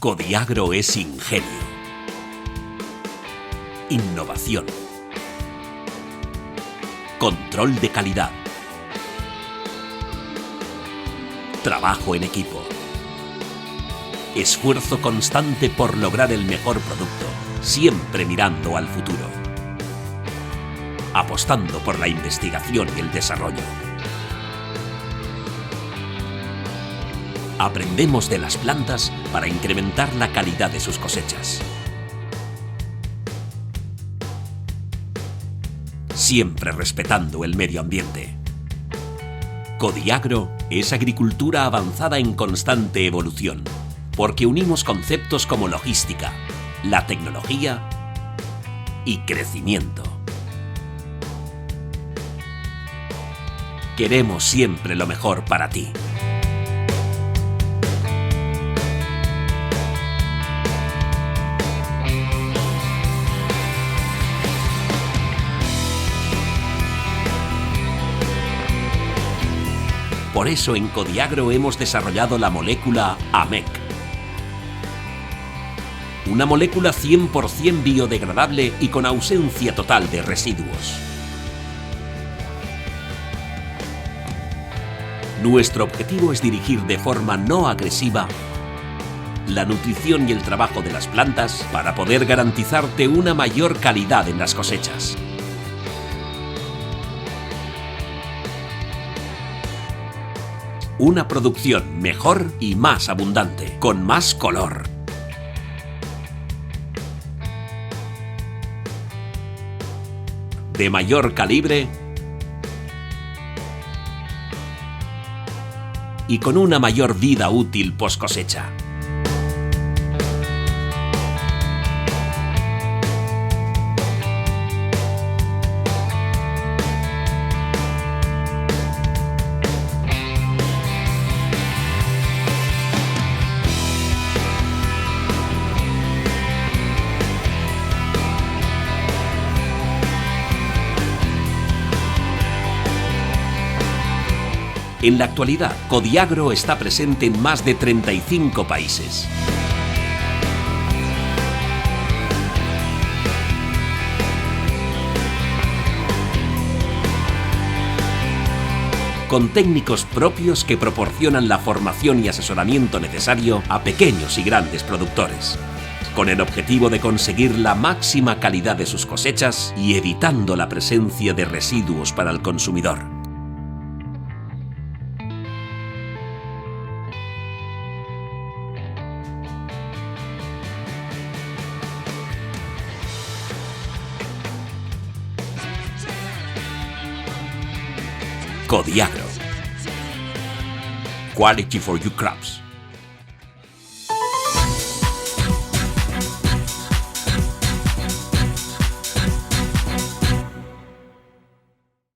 Codiagro es ingenio, innovación, control de calidad, trabajo en equipo, esfuerzo constante por lograr el mejor producto, siempre mirando al futuro, apostando por la investigación y el desarrollo. Aprendemos de las plantas para incrementar la calidad de sus cosechas. Siempre respetando el medio ambiente. Codiagro es agricultura avanzada en constante evolución, porque unimos conceptos como logística, la tecnología y crecimiento. Queremos siempre lo mejor para ti. Por eso en Codiagro hemos desarrollado la molécula AMEC. Una molécula 100% biodegradable y con ausencia total de residuos. Nuestro objetivo es dirigir de forma no agresiva la nutrición y el trabajo de las plantas para poder garantizarte una mayor calidad en las cosechas. Una producción mejor y más abundante, con más color. De mayor calibre y con una mayor vida útil post cosecha. En la actualidad, Codiagro está presente en más de 35 países. Con técnicos propios que proporcionan la formación y asesoramiento necesario a pequeños y grandes productores, con el objetivo de conseguir la máxima calidad de sus cosechas y evitando la presencia de residuos para el consumidor. Codiagro. Quality for your crops.